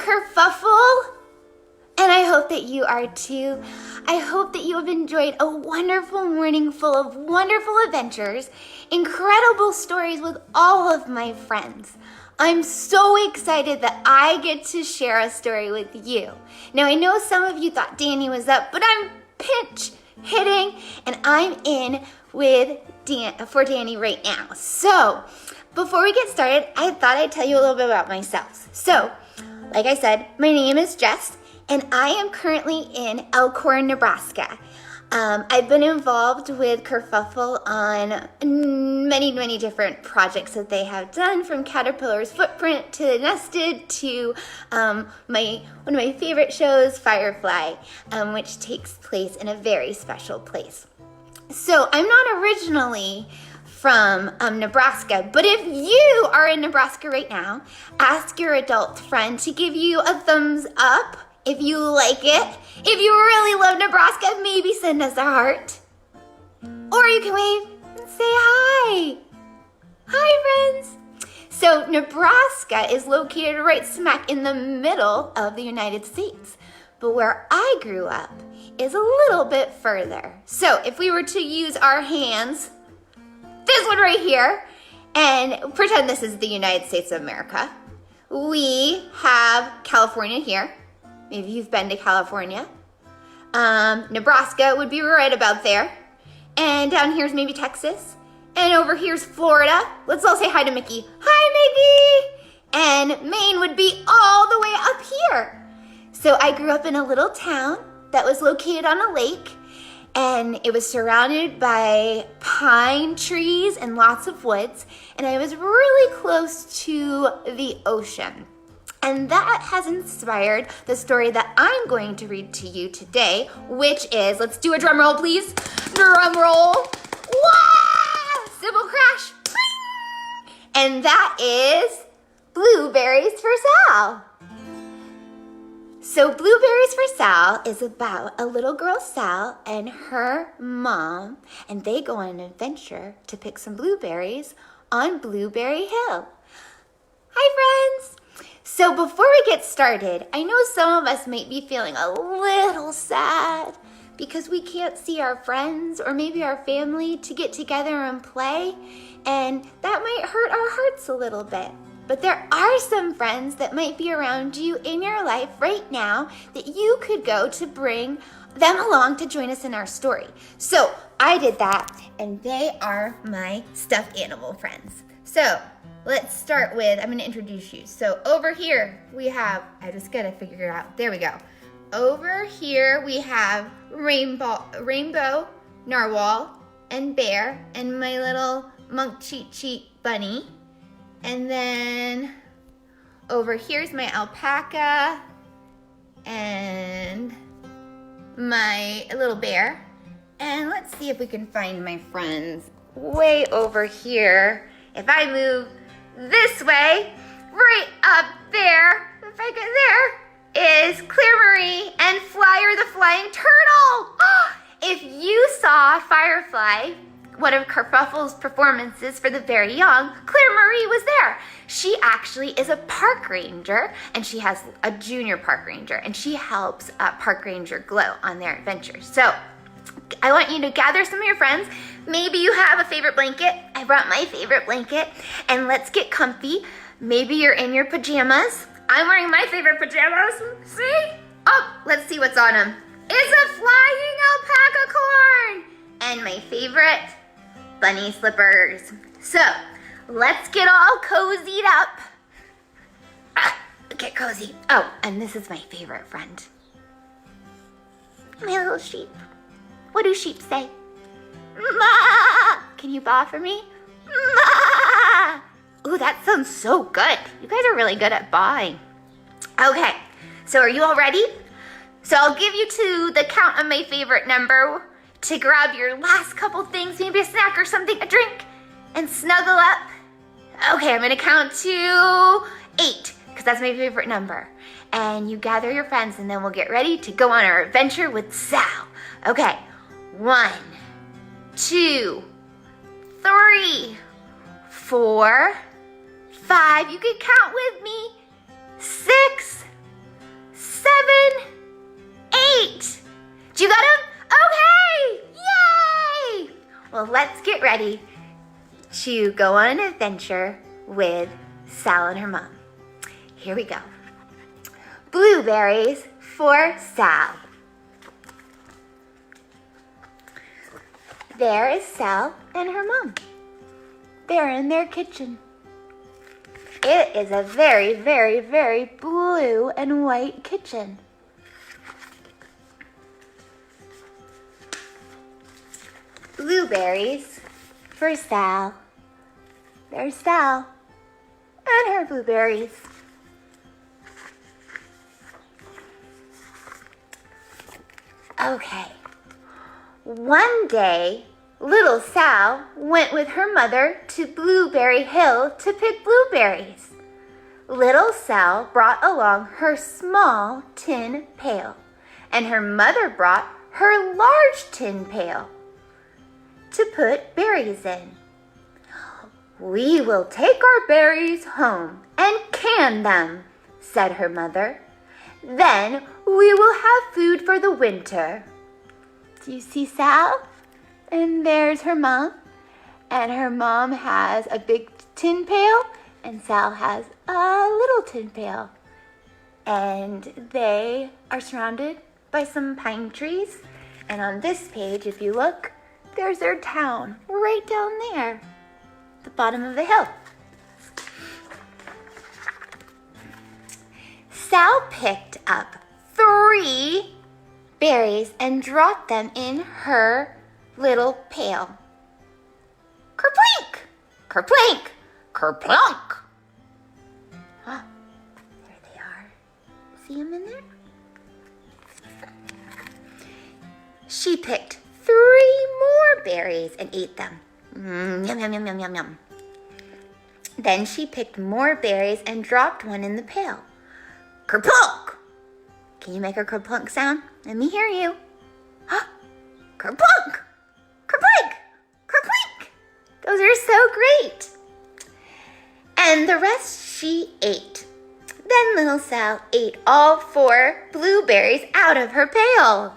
kerfuffle, and I hope that you are too. I hope that you have enjoyed a wonderful morning full of wonderful adventures, incredible stories with all of my friends. I'm so excited that I get to share a story with you. Now, I know some of you thought Danny was up, but I'm pinch hitting, and I'm in with for Danny right now. So, before we get started, I thought I'd tell you a little bit about myself. So, like I said, my name is Jess, and I am currently in Elkhorn, Nebraska. I've been involved with Kerfuffle on many different projects that they have done, from Caterpillar's Footprint to Nested to one of my favorite shows, Firefly, which takes place in a very special place. So I'm not originally from Nebraska, but if you are in Nebraska right now, ask your adult friend to give you a thumbs up if you like it. If you really love Nebraska, maybe send us a heart. Or you can wave and say hi. Hi, friends. So Nebraska is located right smack in the middle of the United States. But where I grew up is a little bit further. So if we were to use our hands, this one right here, and pretend this is the United States of America, we have California here. Maybe you've been to California. Nebraska would be right about there. And down here's maybe Texas. And over here's Florida. Let's all say hi to Mickey. Hi, Mickey! And Maine would be all the way up here. So I grew up in a little town that was located on a lake, and it was surrounded by pine trees and lots of woods, and I was really close to the ocean. And that has inspired the story that I'm going to read to you today, which is, let's do a drum roll, please. Drum roll. Wah! Cymbal crash. Bing! And that is Blueberries for Sal. So Blueberries for Sal is about a little girl, Sal, and her mom, and they go on an adventure to pick some blueberries on Blueberry Hill. Hi, friends. So before we get started, I know some of us might be feeling a little sad because we can't see our friends or maybe our family to get together and play, and that might hurt our hearts a little bit. But there are some friends that might be around you in your life right now that you could go to bring them along to join us in our story. So I did that, and they are my stuffed animal friends. So let's start with, I'm gonna introduce you. So over here we have, I just gotta figure it out. There we go. Over here we have Rainbow, Narwhal, and Bear, and my little Monk Cheat Cheat bunny. And then over here's my alpaca and my little bear. And let's see if we can find my friends way over here. If I move this way, right up there, if I get there, is Clear Marie and Flyer the Flying Turtle. If you saw Firefly, one of Kerfuffle's performances for the very young, Claire Marie was there. She actually is a park ranger, and she has a junior park ranger, and she helps Park Ranger Glow on their adventures. So I want you to gather some of your friends. Maybe you have a favorite blanket. I brought my favorite blanket, and let's get comfy. Maybe you're in your pajamas. I'm wearing my favorite pajamas. See? Oh, let's see what's on them. It's a flying alpaca corn, and my favorite bunny slippers. So let's get all cozied up. Get cozy. Oh, and this is my favorite friend. My little sheep. What do sheep say? Ma! Can you baa for me? Ma! Ooh, that sounds so good. You guys are really good at baaing. Okay, so are you all ready? So I'll give you to the count of my favorite number to grab your last couple things, maybe a snack or something, a drink, and snuggle up. Okay, I'm gonna count to 8, because that's my favorite number. And you gather your friends, and then we'll get ready to go on our adventure with Sal. Okay, 1, 2, 3, 4, 5. You can count with me. 6, 7, 8. Did you get them? Okay! Yay! Well, let's get ready to go on an adventure with Sal and her mom. Here we go. Blueberries for Sal. There is Sal and her mom. They're in their kitchen. It is a very, very, very blue and white kitchen. Blueberries for Sal. There's Sal and her blueberries. Okay. One day, little Sal went with her mother to Blueberry Hill to pick blueberries. Little Sal brought along her small tin pail, and her mother brought her large tin pail to put berries in. "We will take our berries home and can them," said her mother. "Then we will have food for the winter." Do you see Sal? And there's her mom. And her mom has a big tin pail, and Sal has a little tin pail. And they are surrounded by some pine trees. And on this page, if you look, there's their town right down there, the bottom of the hill. Sal picked up 3 berries and dropped them in her little pail. Kerplink! Kerplink! Kerplunk! Huh, there they are. See them in there? She picked 3 more berries and ate them. Yum, yum, yum, yum, yum, yum. Then she picked more berries and dropped one in the pail. Kerplunk! Can you make a kerplunk sound? Let me hear you. Huh? Kerplunk! Kerplink! Kerplink! Those are so great. And the rest she ate. Then little Sal ate all 4 blueberries out of her pail.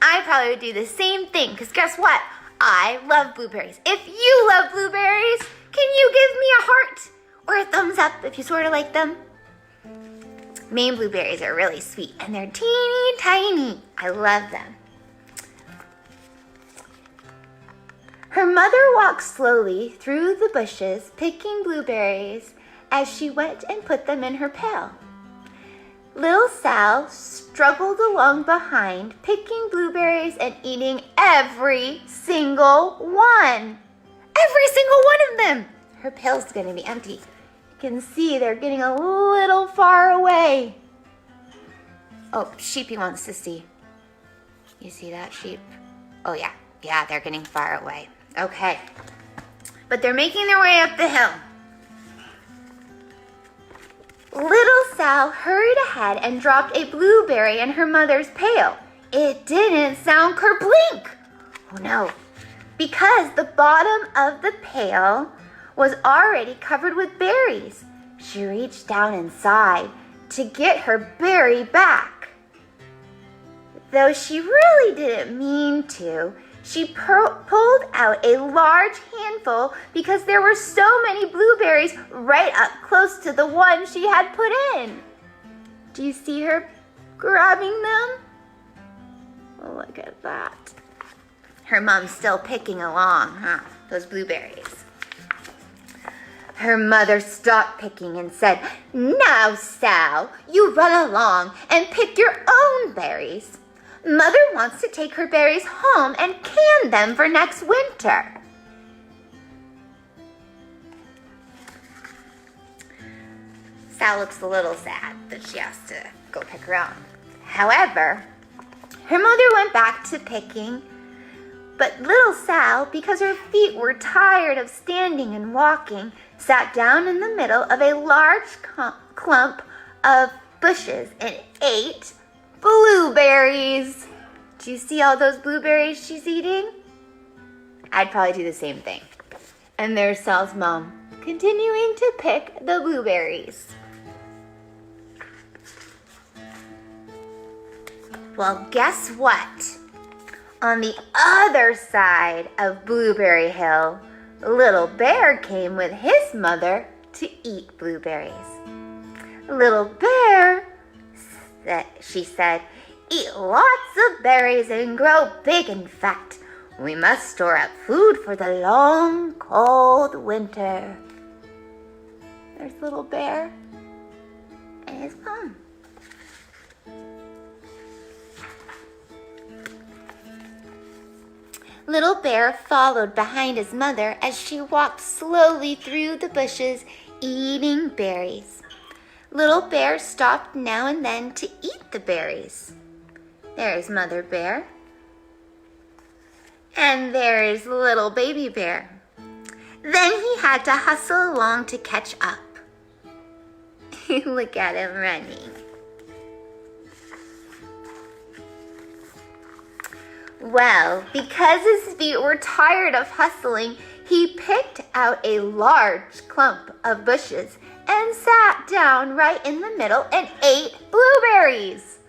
I probably would do the same thing, because guess what? I love blueberries. If you love blueberries, can you give me a heart or a thumbs up if you sort of like them? Maine blueberries are really sweet, and they're teeny tiny. I love them. Her mother walked slowly through the bushes, picking blueberries as she went and put them in her pail. Little Sal struggled along behind, picking blueberries and eating every single one. Every single one of them. Her pail's going to be empty. You can see they're getting a little far away. Oh, Sheepy wants to see. You see that, Sheep? Oh, yeah. Yeah, they're getting far away. Okay. But they're making their way up the hill. Little Sal hurried ahead and dropped a blueberry in her mother's pail. It didn't sound kerplink. Oh no, because the bottom of the pail was already covered with berries. She reached down inside to get her berry back. Though she really didn't mean to, she pulled out a large handful because there were so many blueberries right up close to the one she had put in. Do you see her grabbing them? Oh, look at that. Her mom's still picking along, huh? Those blueberries. Her mother stopped picking and said, "Now, Sal, you run along and pick your own berries. Mother wants to take her berries home and can them for next winter." Sal looks a little sad that she has to go pick her own. However, her mother went back to picking, but little Sal, because her feet were tired of standing and walking, sat down in the middle of a large clump of bushes and ate blueberries. Do you see all those blueberries she's eating? I'd probably do the same thing. And there's Sal's mom continuing to pick the blueberries. Well, guess what? On the other side of Blueberry Hill, Little Bear came with his mother to eat blueberries. Little Bear, she said, eat lots of berries and grow big and fat. We must store up food for the long, cold winter. There's Little Bear and his mom. Little Bear followed behind his mother as she walked slowly through the bushes, eating berries. Little Bear stopped now and then to eat the berries. There's Mother Bear. And there's Little Baby Bear. Then he had to hustle along to catch up. Look at him running. Well, because his feet were tired of hustling, he picked out a large clump of bushes and sat down right in the middle and ate blueberries.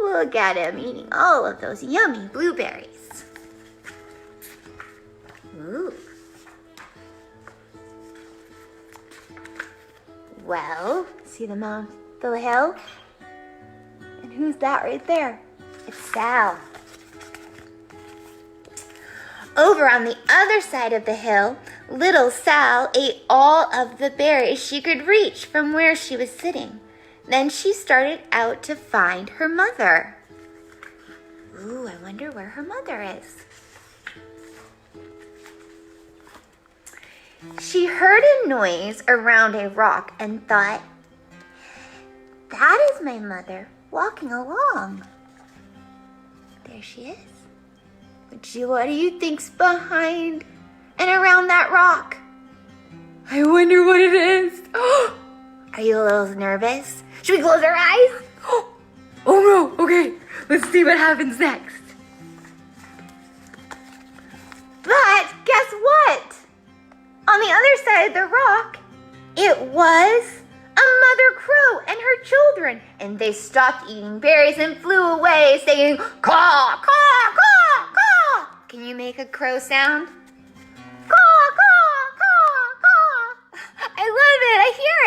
Look at him eating all of those yummy blueberries. Ooh. Well, see the hill? And who's that right there? It's Sal. Over on the other side of the hill, little Sal ate all of the berries she could reach from where she was sitting. Then she started out to find her mother. Ooh, I wonder where her mother is. She heard a noise around a rock and thought, that is my mother walking along. There she is. What do you think's behind and around that rock? I wonder what it is. Are you a little nervous? Should we close our eyes? Oh no, okay, let's see what happens next. But guess what? On the other side of the rock, it was a mother crow and her children, and they stopped eating berries and flew away saying, caw, caw, caw, caw. Can you make a crow sound? Caw, caw, caw, caw. I love it, I hear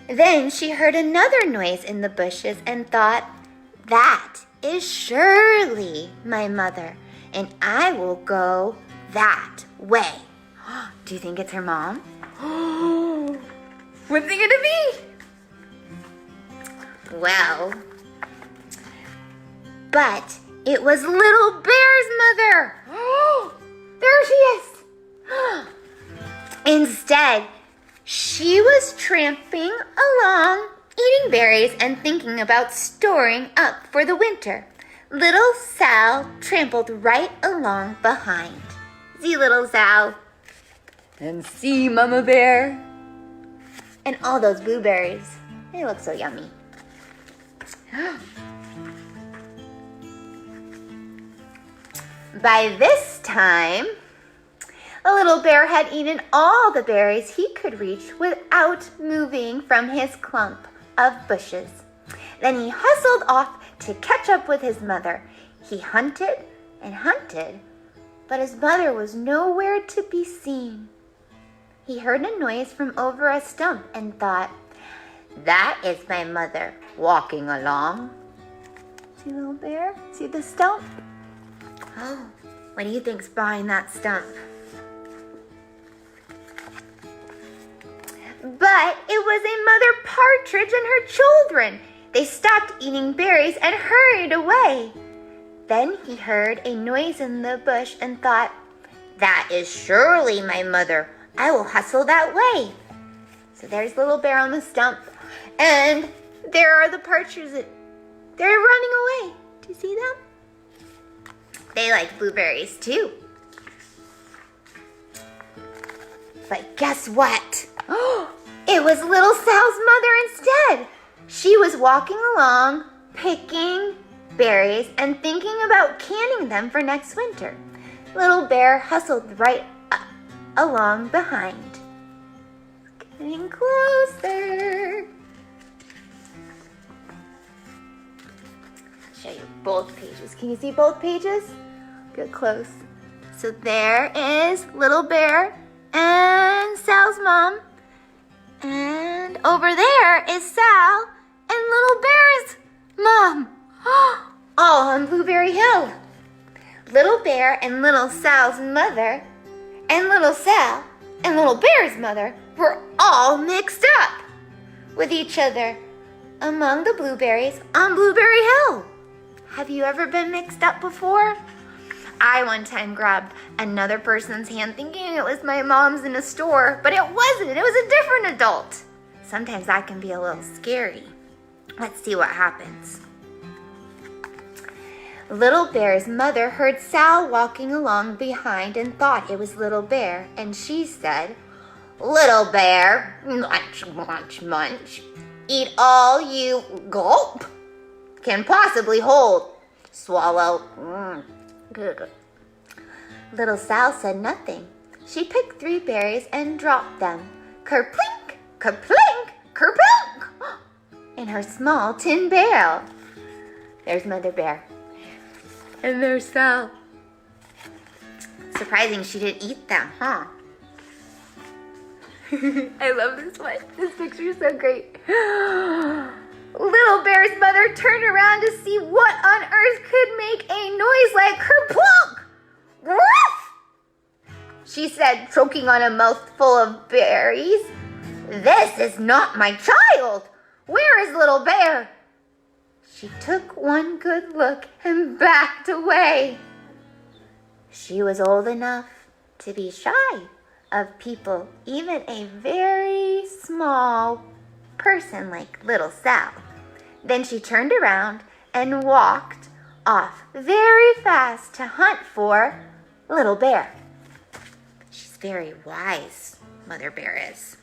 it. Then she heard another noise in the bushes and thought, that is surely my mother, and I will go that way. Do you think it's her mom? What's it gonna be? Well, but it was Little Bear's mother. There she is. Instead, she was tramping along, eating berries and thinking about storing up for the winter. Little Sal trampled right along behind. See, Little Sal? And see, Mama Bear? And all those blueberries. They look so yummy. By this time, the Little Bear had eaten all the berries he could reach without moving from his clump of bushes. Then he hustled off to catch up with his mother. He hunted and hunted, but his mother was nowhere to be seen. He heard a noise from over a stump and thought, that is my mother walking along. See, Little Bear? See the stump? Oh, what do you think's behind that stump? But it was a mother partridge and her children. They stopped eating berries and hurried away. Then he heard a noise in the bush and thought, that is surely my mother. I will hustle that way. So there's Little Bear on the stump. And there are the partridges. They're running away. Do you see them? They like blueberries too. But guess what? It was Little Sal's mother instead. She was walking along, picking berries and thinking about canning them for next winter. Little Bear hustled right along behind. Getting closer. show you both pages. Can you see both pages? Get close. So there is Little Bear and Sal's mom. And over there is Sal and Little Bear's mom. All on Blueberry Hill. Little Bear and Little Sal's mother and Little Sal and Little Bear's mother were all mixed up with each other among the blueberries on Blueberry Hill. Have you ever been mixed up before? I one time grabbed another person's hand thinking it was my mom's in a store, but it wasn't. It was a different adult. Sometimes that can be a little scary. Let's see what happens. Little Bear's mother heard Sal walking along behind and thought it was Little Bear, and she said, "Little Bear, munch, munch, munch. Eat all you gulp can possibly hold. Swallow." Good. Little Sal said nothing. She picked 3 berries and dropped them, kerplink, kerplink, kerplink, in her small tin pail. There's Mother Bear. And there's Sal. Surprising she didn't eat them, huh? I love this one. This picture is so great. Little Bear's mother turned around to see what on earth could make a noise like kerplunk. Woof! She said, choking on a mouthful of berries. "This is not my child. Where is Little Bear?" She took one good look and backed away. She was old enough to be shy of people, even a very small person like Little Sal. Then she turned around and walked off very fast to hunt for Little Bear. She's very wise, Mother Bear is.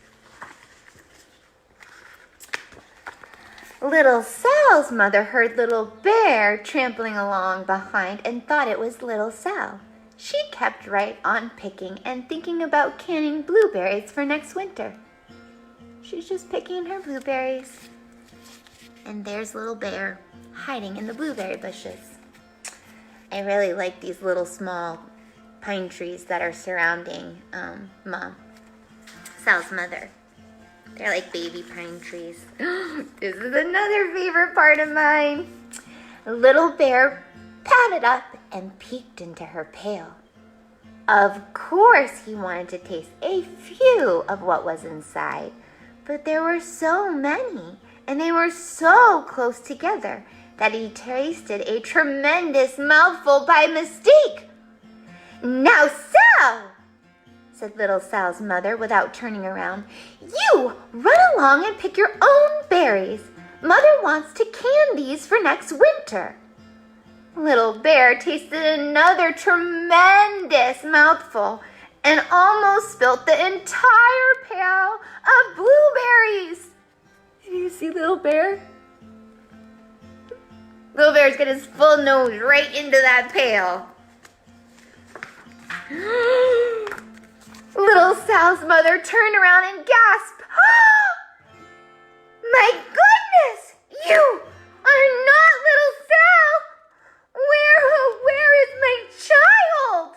Little Sal's mother heard Little Bear trampling along behind and thought it was Little Sal. She kept right on picking and thinking about canning blueberries for next winter. She's just picking her blueberries. And there's Little Bear hiding in the blueberry bushes. I really like these little small pine trees that are surrounding Mom, Sal's mother. They're like baby pine trees. This is another favorite part of mine. Little Bear padded up and peeked into her pail. Of course he wanted to taste a few of what was inside, but there were so many, and they were so close together that he tasted a tremendous mouthful by mistake. "Now, Sal," said Little Sal's mother without turning around, "you run along and pick your own berries. Mother wants to can these for next winter." Little Bear tasted another tremendous mouthful and almost spilt the entire pail of blueberries. Do you see Little Bear? Little Bear's got his full nose right into that pail. Little Sal's mother turned around and gasped, "My goodness! You are not Little Sal! Where is my child?"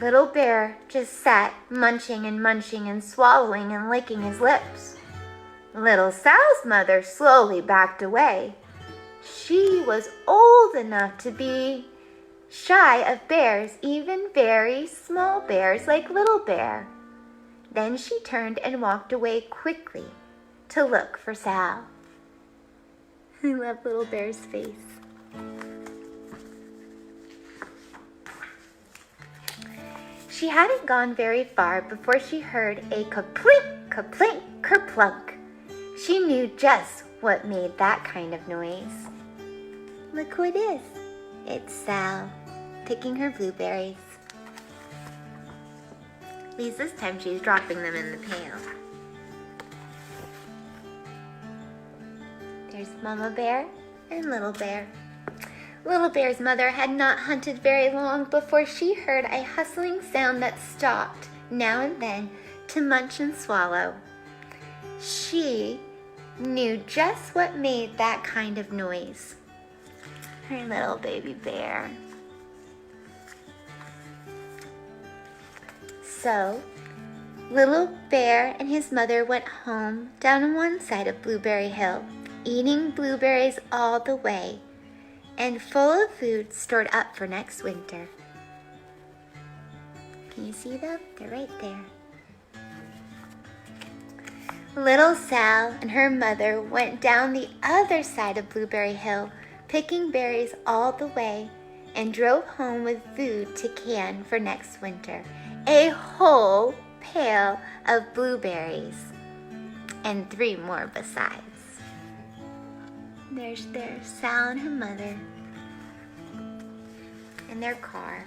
Little Bear just sat munching and swallowing and licking his lips. Little Sal's mother slowly backed away. She was old enough to be shy of bears, even very small bears like Little Bear. Then she turned and walked away quickly to look for Sal. I love Little Bear's face. She hadn't gone very far before she heard a kaplink, kaplink, kerplunk. She knew just what made that kind of noise. Look who it is. It's Sal, picking her blueberries. At least this time she's dropping them in the pail. There's Mama Bear and Little Bear. Little Bear's mother had not hunted very long before she heard a hustling sound that stopped now and then to munch and swallow. She knew just what made that kind of noise. Her little baby bear. So, little bear and his mother went home down on one side of Blueberry Hill, eating blueberries all the way, and full of food stored up for next winter. Can you see them? They're right there. Little Sal and her mother went down the other side of Blueberry Hill, picking berries all the way, and drove home with food to can for next winter. A whole pail of blueberries, and 3 more besides. There's Sal and her mother in their car.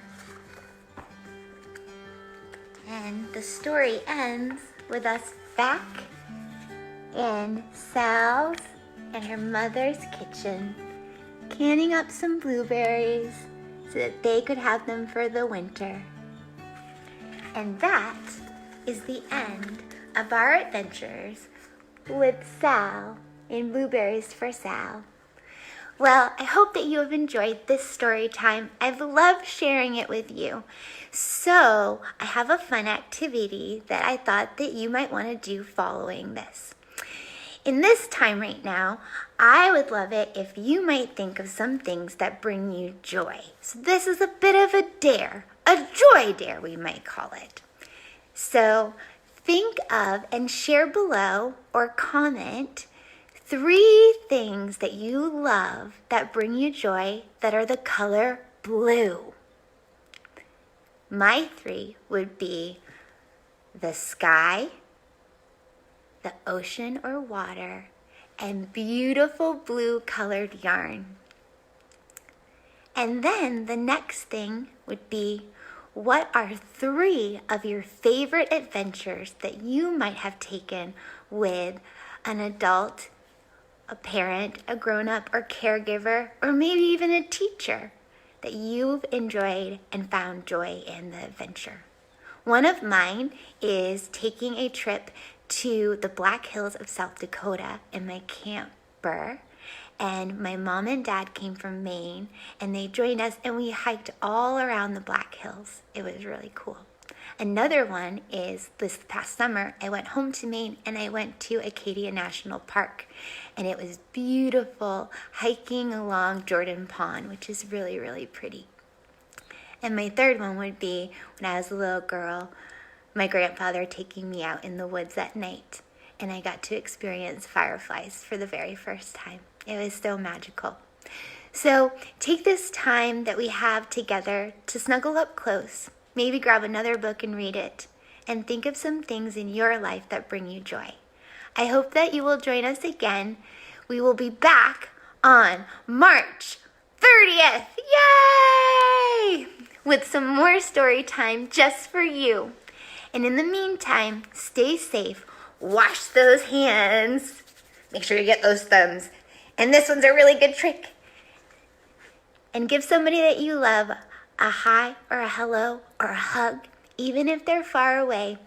And the story ends with us back in Sal's and her mother's kitchen, canning up some blueberries so that they could have them for the winter. And that is the end of our adventures with Sal in Blueberries for Sal. Well, I hope that you have enjoyed this story time. I've loved sharing it with you. So I have a fun activity that I thought that you might want to do following this. In this time right now, I would love it if you might think of some things that bring you joy. So this is a bit of a dare, a joy dare we might call it. So think of and share below or comment 3 things that you love that bring you joy that are the color blue. My 3 would be the sky, the ocean or water, and beautiful blue colored yarn. And then the next thing would be, what are 3 of your favorite adventures that you might have taken with an adult, a parent, a grown-up, or caregiver, or maybe even a teacher that you've enjoyed and found joy in the adventure? One of mine is taking a trip to the Black Hills of South Dakota in my camper, and my mom and dad came from Maine, and they joined us, and we hiked all around the Black Hills. It was really cool. Another one is this past summer, I went home to Maine and I went to Acadia National Park, and it was beautiful hiking along Jordan Pond, which is really, really pretty. And my third one would be when I was a little girl, my grandfather taking me out in the woods at night, and I got to experience fireflies for the very first time. It was so magical. So take this time that we have together to snuggle up close, maybe grab another book and read it, and think of some things in your life that bring you joy. I hope that you will join us again. We will be back on March 30th. Yay! With some more story time just for you. And in the meantime, stay safe, wash those hands, make sure you get those thumbs. And this one's a really good trick. And give somebody that you love a hi or a hello or a hug, even if they're far away.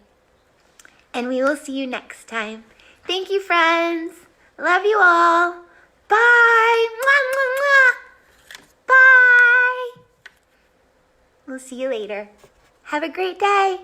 And we will see you next time. Thank you, friends. Love you all. Bye. Mwah, mwah, mwah. Bye. We'll see you later. Have a great day.